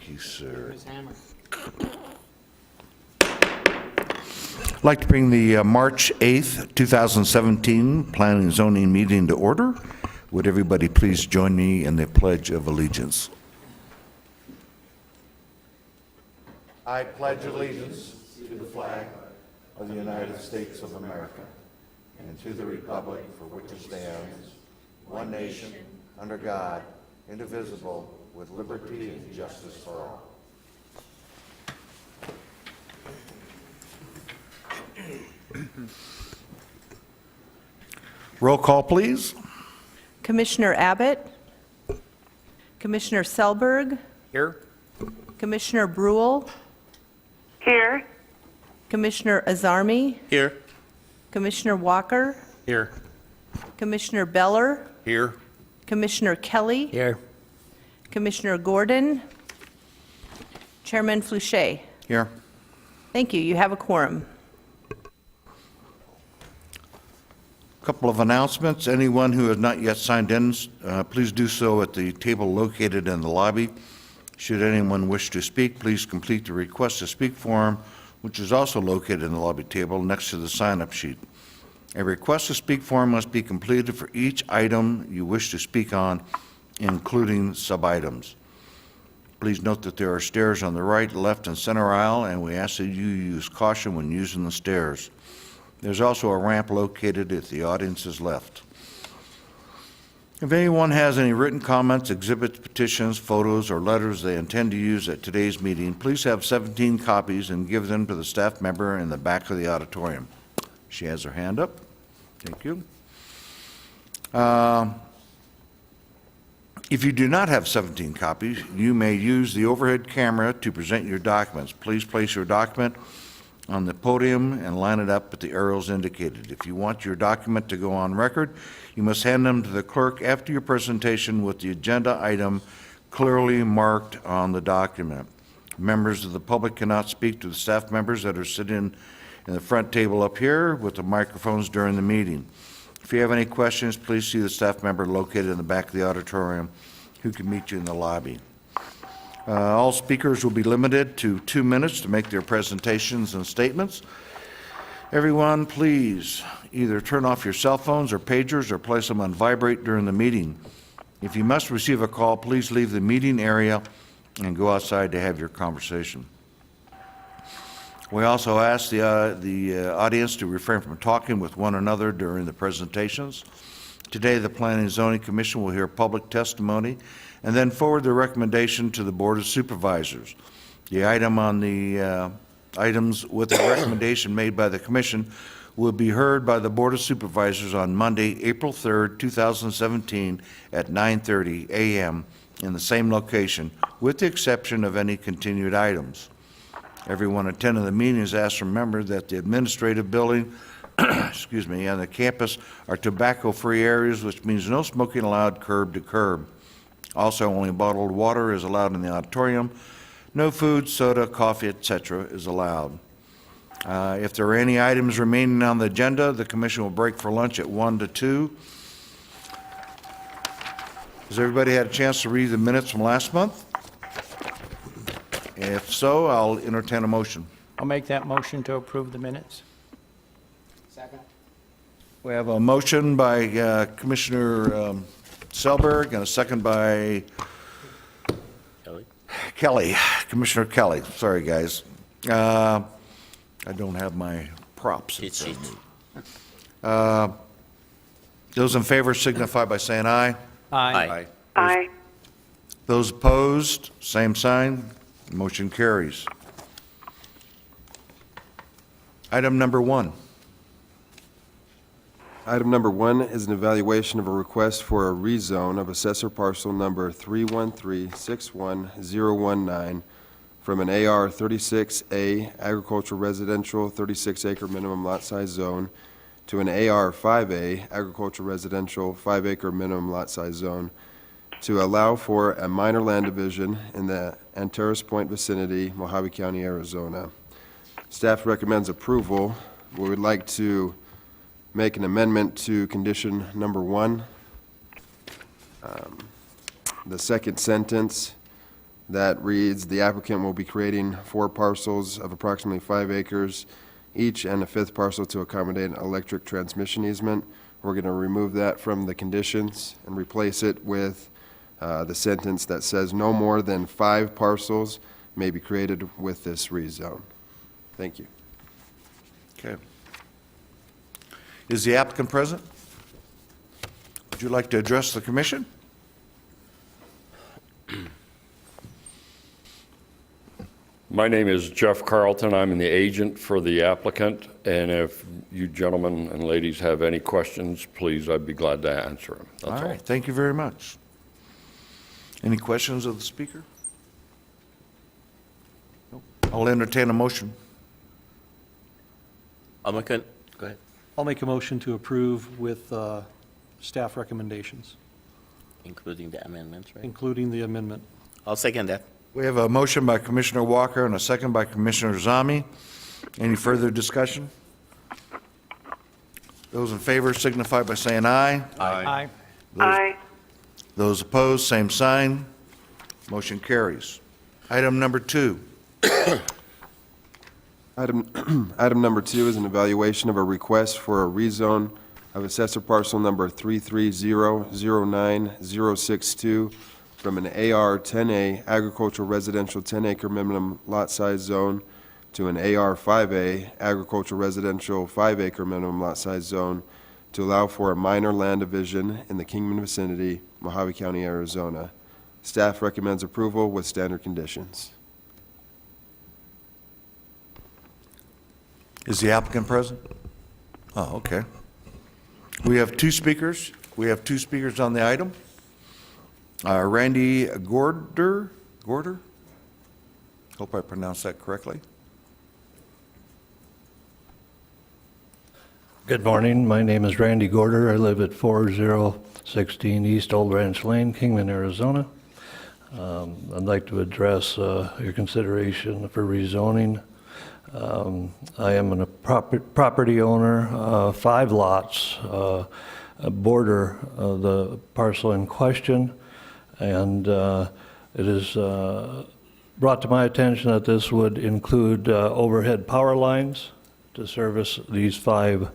Thank you, sir. Ms. Hammer. I'd like to bring the March 8th, 2017 Planning and Zoning meeting to order. Would everybody please join me in the Pledge of Allegiance? I pledge allegiance to the flag of the United States of America and to the republic for which it stands, one nation, under God, indivisible, with liberty and justice for all. Roll call, please. Commissioner Abbott, Commissioner Selberg, Here. Commissioner Brule, Here. Commissioner Azarmi, Here. Commissioner Walker, Here. Commissioner Beller, Here. Commissioner Kelly, Here. Commissioner Gordon, Chairman Flouché. Here. Thank you. You have a quorum. Couple of announcements. Anyone who has not yet signed in, please do so at the table located in the lobby. Should anyone wish to speak, please complete the request to speak form, which is also located in the lobby table next to the sign-up sheet. A request to speak form must be completed for each item you wish to speak on, including sub-items. Please note that there are stairs on the right, left, and center aisle, and we ask that you use caution when using the stairs. There's also a ramp located at the audience's left. If anyone has any written comments, exhibits, petitions, photos, or letters they intend to use at today's meeting, please have 17 copies and give them to the staff member in the back of the auditorium. She has her hand up. Thank you. If you do not have 17 copies, you may use the overhead camera to present your documents. Please place your document on the podium and line it up at the arrows indicated. If you want your document to go on record, you must hand them to the clerk after your presentation with the agenda item clearly marked on the document. Members of the public cannot speak to the staff members that are sitting in the front table up here with the microphones during the meeting. If you have any questions, please see the staff member located in the back of the auditorium who can meet you in the lobby. All speakers will be limited to 2 minutes to make their presentations and statements. Everyone, please either turn off your cell phones or pagers or place them on vibrate during the meeting. If you must receive a call, please leave the meeting area and go outside to have your conversation. We also ask the audience to refrain from talking with one another during the presentations. Today, the Planning and Zoning Commission will hear public testimony and then forward the recommendation to the Board of Supervisors. The item on the items with the recommendation made by the Commission will be heard by the Board of Supervisors on Monday, April 3rd, 2017 at 9:30 a.m. in the same location, with the exception of any continued items. Everyone attending the meeting is asked to remember that the administrative building excuse me, and the campus are tobacco-free areas, which means no smoking allowed curb to curb. Also, only bottled water is allowed in the auditorium. No food, soda, coffee, etc. is allowed. If there are any items remaining on the agenda, the commission will break for lunch at 1 to 2. Has everybody had a chance to read the minutes from last month? If so, I'll entertain a motion. I'll make that motion to approve the minutes. Second. We have a motion by Commissioner Selberg and a second by Kelly. Commissioner Kelly. Sorry, guys. I don't have my props. Those in favor signify by saying aye. Aye. Aye. Those opposed, same sign. Motion carries. Item number 1. Item number 1 is an evaluation of a request for a rezone of assessor parcel number 313-61019 from an AR 36A agricultural residential 36-acre minimum lot size zone to an AR 5A agricultural residential 5-acre minimum lot size zone to allow for a minor land division in the Antares Point vicinity, Mojave County, Arizona. Staff recommends approval. We would like to make an amendment to condition number 1. The second sentence that reads, "The applicant will be creating 4 parcels of approximately 5 acres each and a 5th parcel to accommodate an electric transmission easement." We're going to remove that from the conditions and replace it with the sentence that says, "No more than 5 parcels may be created with this rezone." Thank you. Okay. Is the applicant present? Would you like to address the commission? My name is Jeff Carlton. I'm the agent for the applicant, and if you gentlemen and ladies have any questions, please, I'd be glad to answer them. That's all. right, thank you very much. Any questions of the speaker? Nope. I'll entertain a motion. Go ahead. I'll make a motion to approve with staff recommendations, Including the amendments, right? including the amendment. I'll second that. We have a motion by Commissioner Walker and a second by Commissioner Zami. Any further discussion? Those in favor signify by saying aye. Aye. Aye. Those opposed, same sign. Motion carries. Item number 2. Item number 2 is an evaluation of a request for a rezone of assessor parcel number 330096062 from an AR 10A agricultural residential 10-acre minimum lot size zone to an AR 5A agricultural residential 5-acre minimum lot size zone to allow for a minor land division in the Kingman vicinity, Mojave County, Arizona. Staff recommends approval with standard conditions. Is the applicant present? Oh, okay. We have 2 speakers. We have 2 speakers on the item. Randy Gorder? Hope I pronounced that correctly. Good morning. My name is Randy Gorder. I live at 4016 East Old Ranch Lane, Kingman, Arizona. I'd like to address your consideration for rezoning. I am a property owner, 5 lots border the parcel in question, and it is brought to my attention that this would include overhead power lines to service these 5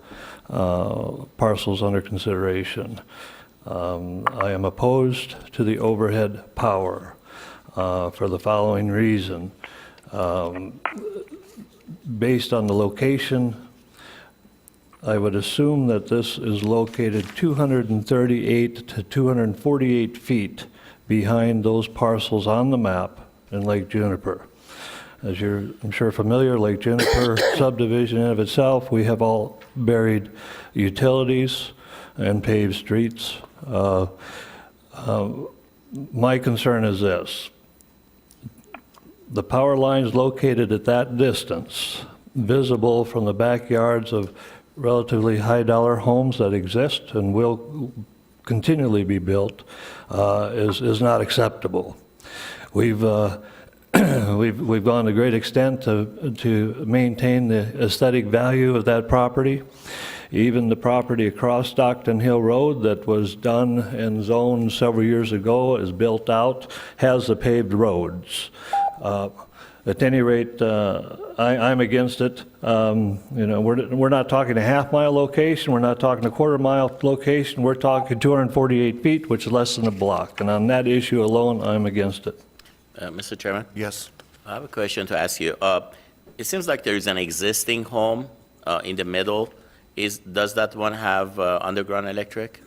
parcels under consideration. I am opposed to the overhead power for the following reason. Based on the location, I would assume that this is located 238 to 248 feet behind those parcels on the map in Lake Juniper. As you're, I'm sure, familiar, Lake Juniper subdivision in of itself, we have all buried utilities and paved streets. My concern is this. The power lines located at that distance, visible from the backyards of relatively high-dollar homes that exist and will continually be built, is not acceptable. We've we've gone to great extent to maintain the aesthetic value of that property. Even the property across Stockton Hill Road that was done and zoned several years ago is built out, has the paved roads. At any rate, I'm against it. You know, we're not talking a half-mile location, we're not talking a quarter-mile location, we're talking 248 feet, which is less than a block. And on that issue alone, I'm against it. Mr. Chairman, Yes. I have a question to ask you. It seems like there is an existing home in the middle. Does that one have underground electric?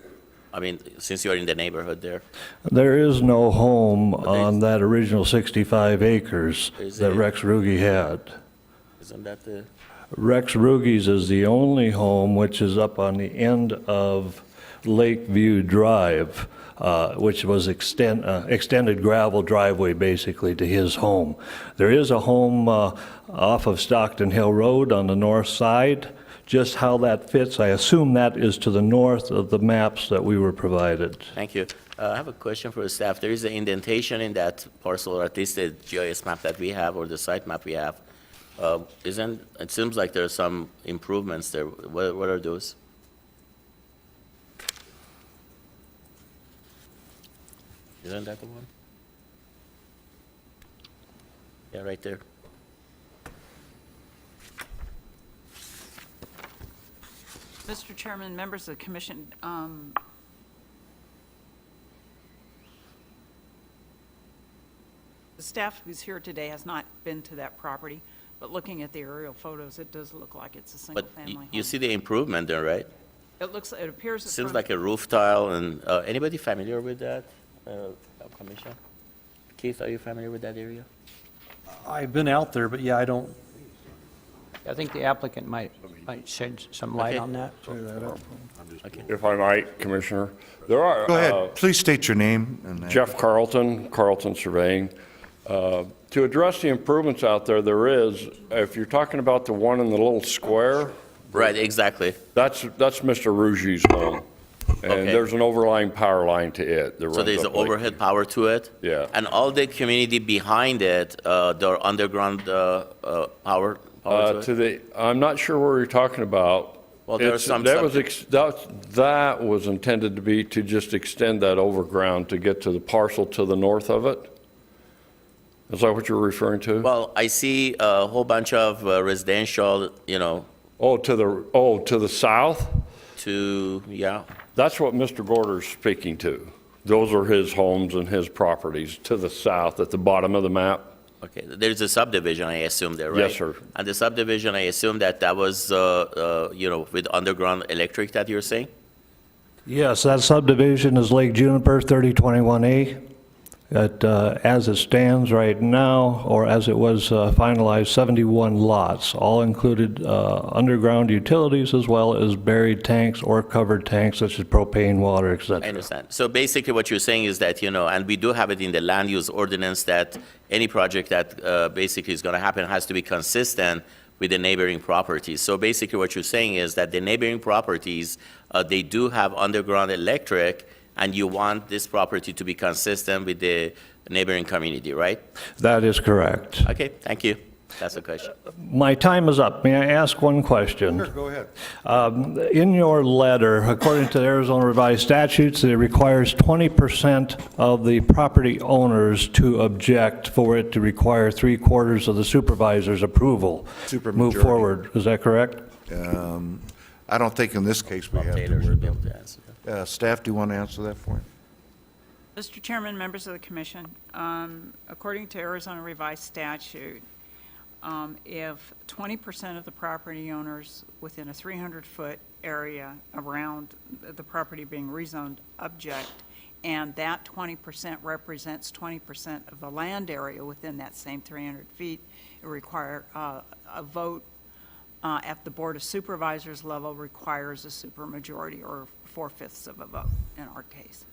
I mean, since you're in the neighborhood there. There is no home on that original 65 acres Is that it- Rex Ruge had. Isn't that the, Rex Ruge's is the only home which is up on the end of Lakeview Drive, which was extended gravel driveway basically to his home. There is a home off of Stockton Hill Road on the north side. Just how that fits, I assume that is to the north of the maps that we were provided. thank you. I have a question for the staff. There is an indentation in that parcel, or at least the GIS map that we have, or the site map we have. It seems like there are some improvements there. What are those? Isn't that the one? Yeah, right there. Mr. Chairman, members of the commission, the staff who's here today has not been to that property, but looking at the aerial photos, it does look like it's a But single-family home. you see the improvement there, right? It appears. Seems like a roof tile, and anybody familiar with that, Commission? Keith, are you familiar with that area? I've been out there, but yeah, I don't, I think the applicant might shed some light Okay. on that. If I might, Commissioner, there are... Go ahead, please state your name. And Jeff Carlton, Carlton Surveying. To address the improvements out there, there is, if you're talking about the one in the little square, Right, exactly. that's Mr. Rougy's home. And Okay. there's an overlying power line to it. that So runs there's up an Lake overhead power to it? Yeah. And all the community behind it, there are underground power to it? I'm not sure where you're talking about. Well, there are It's- some that was subject- that was intended to be to just extend that overground to get to the parcel to the north of it? Is that what you're referring to? Well, I see a whole bunch of residential, To the south? yeah. That's what Mr. Gorder's speaking to. Those are his homes and his properties to the south at the bottom of the map. Okay, there's a subdivision, I assume there, right? Yes, sir. And the subdivision, I assume that was, with underground electric that you're saying? Yes, that subdivision is Lake Juniper 3021A. As it stands right now, or as it was finalized, 71 lots, all included underground utilities as well as buried tanks or covered tanks such as propane, water, I etc. understand. So basically what you're saying is that, and we do have it in the land use ordinance that any project that basically is going to happen has to be consistent with the neighboring properties. So basically what you're saying is that the neighboring properties, they do have underground electric, and you want this property to be consistent with the neighboring community, right? That is correct. Okay, thank you. That's the question. My time is up. May I ask one question? Sure, go ahead. In your letter, according to the Arizona Revised Statutes, it requires 20% of the property owners to object for it to require 3/4 of the supervisor's approval. Move Supermajority. forward. Is that correct? I don't think in this case we have Taylor to. should be able to answer that. Staff, do you want to answer that for me? Mr. Chairman, members of the commission, according to Arizona Revised Statute, if 20% of the property owners within a 300-foot area around the property being rezoned object, and that 20% represents 20% of the land area within that same 300 feet, it require a vote at the Board of Supervisors level requires a supermajority or 4/5 of a vote in our case.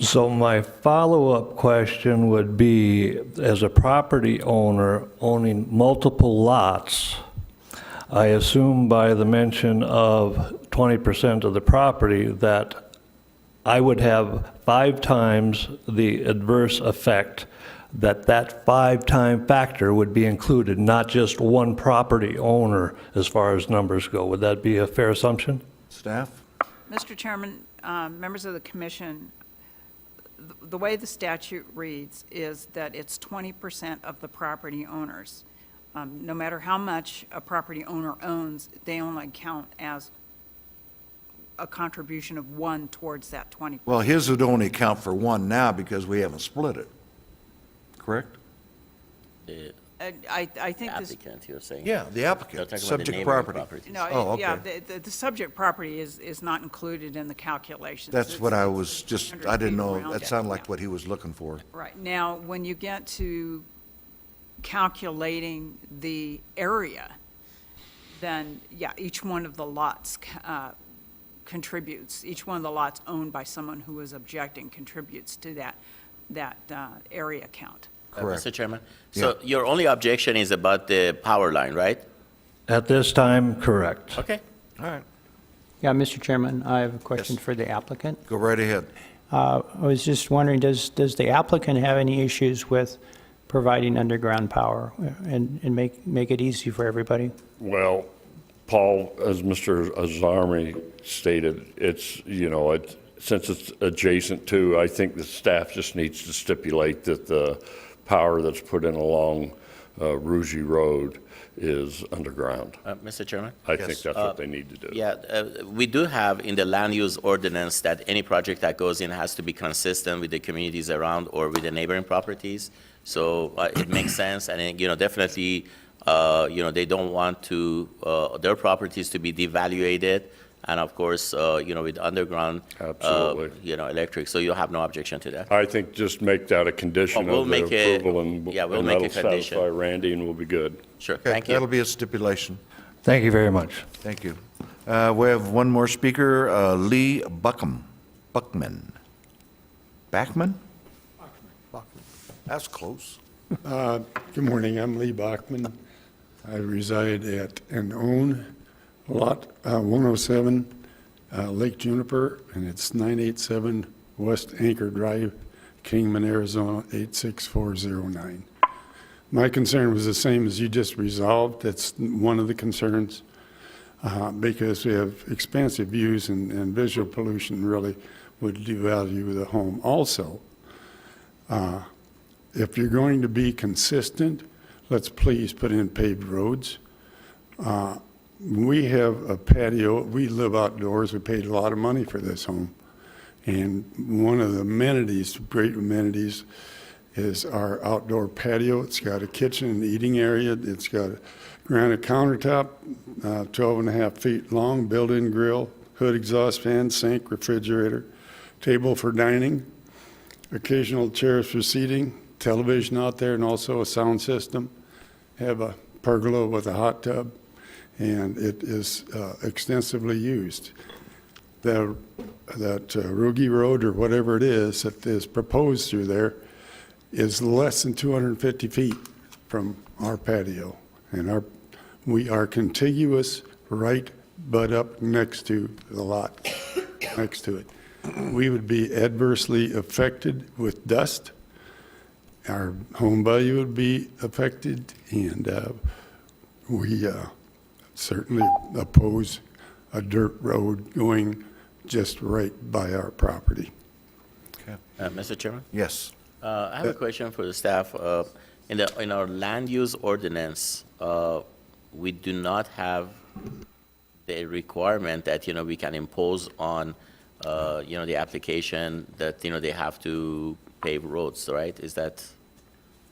So my follow-up question would be, as a property owner owning multiple lots, I assume by the mention of 20% of the property that I would have 5 times the adverse effect, that 5-time factor would be included, not just one property owner as far as numbers go. Would that be a fair assumption? Staff? Mr. Chairman, members of the commission, the way the statute reads is that it's 20% of the property owners. No matter how much a property owner owns, they only count as a contribution of 1 towards that 20%. Well, his would only count for 1 now because we haven't split it, correct? The I think this, applicant, you're saying? Yeah, the They're applicant, talking about the subject neighboring property. properties. no, Oh, yeah, okay. the subject property is not included in the calculations. That's what I was just, 300 I didn't feet know, around that it, sounded yeah. like what he was looking for. Right, now, when you get to calculating the area, then, yeah, each one of the lots contributes, each one of the lots owned by someone who is objecting contributes to that area count. Correct. Mr. Chairman, so your only objection is about the power line, right? At this time, correct. Okay. All right, Yeah, Mr. Chairman, I have a question Yes. for the applicant. go right ahead. I was just wondering, does the applicant have any issues with providing underground power and make it easy for everybody? Well, Paul, as Mr. Azarmi stated, since it's adjacent to, I think the staff just needs to stipulate that the power that's put in along Rougie Road is underground. Mr. Chairman? I think that's what they need to do. Yeah, we do have in the land use ordinance that any project that goes in has to be consistent with the communities around or with the neighboring properties. So it makes sense, and definitely, they don't want to their properties to be devaluated, and of course, with underground, Absolutely. electric. So you have no objection to that. I think just make that a condition We'll of make the it- approval, and yeah, we'll and make a that'll condition. satisfy Randy, and we'll be good. Sure. Okay, Thank you. That'll be a stipulation. Thank you very much. Thank you. We have one more speaker, Lee Buckman. Backman? That's close. Good morning, I'm Lee Bachman. I reside at and own Lot 107, Lake Juniper, and it's 987 West Anchor Drive, Kingman, Arizona 86409. My concern was the same as you just resolved. That's one of the concerns, because we have expansive views and visual pollution really would devalue the home. Also, if you're going to be consistent, let's please put in paved roads. We have a patio, we live outdoors, we paid a lot of money for this home. And one of the amenities, great amenities, is our outdoor patio. It's got a kitchen and eating area. It's got a granite countertop, 12 and a half feet long, built-in grill, hood exhaust fan, sink, refrigerator, table for dining, occasional chairs for seating, television out there, and also a sound system. Have a pergola with a hot tub, and it is extensively used. That Rougie Road, or whatever it is that is proposed through there, is less than 250 feet from our patio. And we are contiguous, right butt up next to the lot, next to it. We would be adversely affected with dust. Our home value would be affected, and we certainly oppose a dirt road going just right by our property. Mr. Chairman? Yes. I have a question for the staff. In our land use ordinance, we do not have the requirement that, we can impose on, the application that, they have to pave roads, right? Is that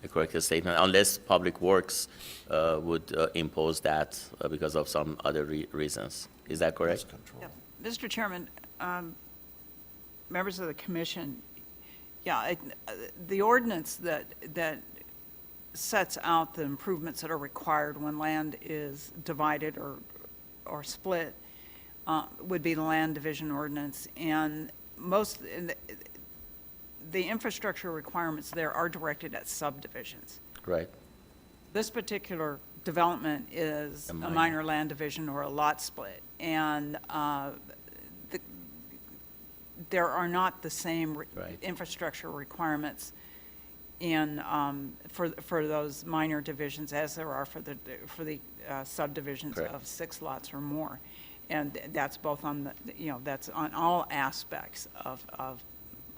a correct statement? Unless Public Works would impose that because of some other reasons. Is that correct? Yeah. Mr. Chairman, members of the commission, the ordinance that sets out the improvements that are required when land is divided or split would be the land division ordinance. And the infrastructure requirements there are directed at subdivisions. Right. This particular development is a minor land division or a lot split. And there are not the same Right. infrastructure requirements for those minor divisions as there are for the subdivisions Correct. of 6 lots or more. And that's both on that's on all aspects of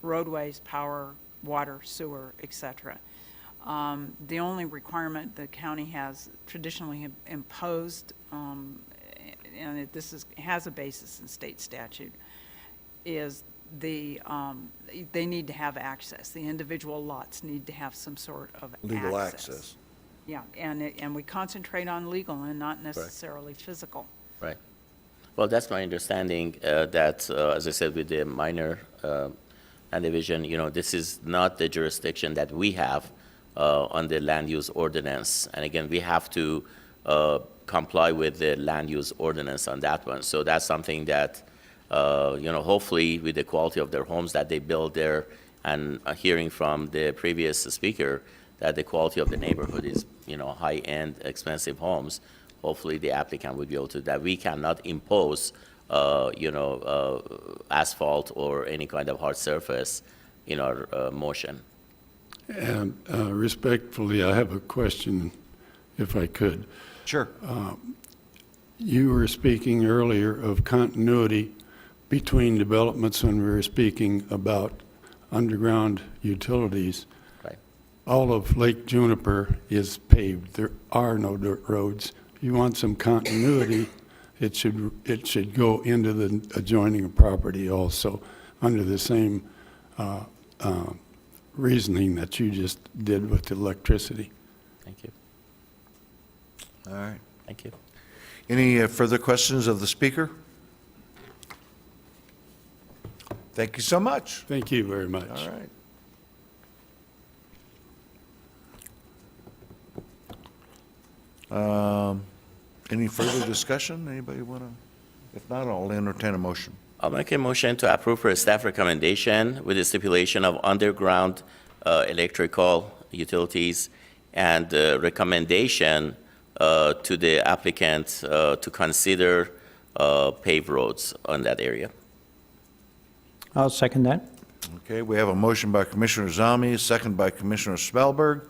roadways, power, water, sewer, et cetera. The only requirement the county has traditionally imposed, and this has a basis in state statute, is they need to have access. The individual lots need to have some sort of Legal access. Yeah, and we concentrate on legal and not necessarily physical. Right. Well, that's my understanding, that, as I said, with the minor land division, this is not the jurisdiction that we have on the land use ordinance. And again, we have to comply with the land use ordinance on that one. So that's something that, hopefully with the quality of their homes that they build there, and hearing from the previous speaker that the quality of the neighborhood is, high-end, expensive homes, hopefully the applicant would be able to, that we cannot impose, asphalt or any kind of hard surface in our motion. And respectfully, I have a question, if I could. Sure. You were speaking earlier of continuity between developments when we were speaking about underground utilities. Right. all of Lake Juniper is paved. There are no dirt roads. If you want some continuity, it should go into the adjoining property also, under the same reasoning that you just did with the electricity. Thank you. All right. Thank you. Any further questions of the speaker? Thank you so much. Thank you very much. All right. Any further discussion? Anybody want to? If not, I'll entertain a motion. I'll make a motion to approve for a staff recommendation with the stipulation of underground electrical utilities and recommendation to the applicant to consider paved roads on that area. I'll second that. Okay, we have a motion by Commissioner Zalmi, a second by Commissioner Spellberg.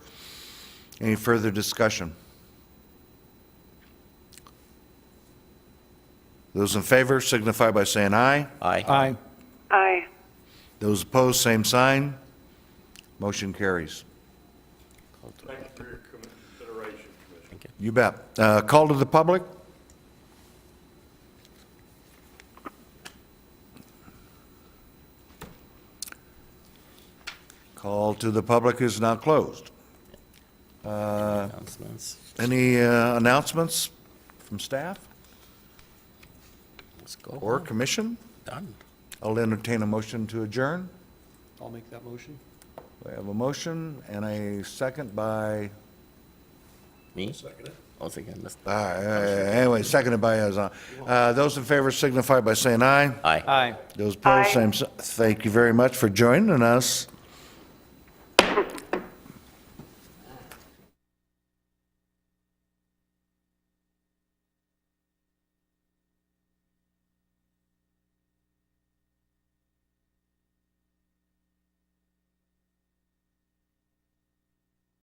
Any further discussion? Those in favor signify by saying aye. Aye. Aye. Aye. Those opposed, same sign. Motion carries. Thank you for your consideration, Commissioner. You bet. Call to the public? Call to the public is now closed. Announcements. Any announcements from staff Let's go. or commission? Done. I'll entertain a motion to adjourn. I'll make that motion. We have a motion and a second by, Me? Second it. I'll second this. anyway, seconded by Azan. Those in favor signify by saying aye. Aye. Aye. Those opposed, Aye. same. Thank you very much for joining us.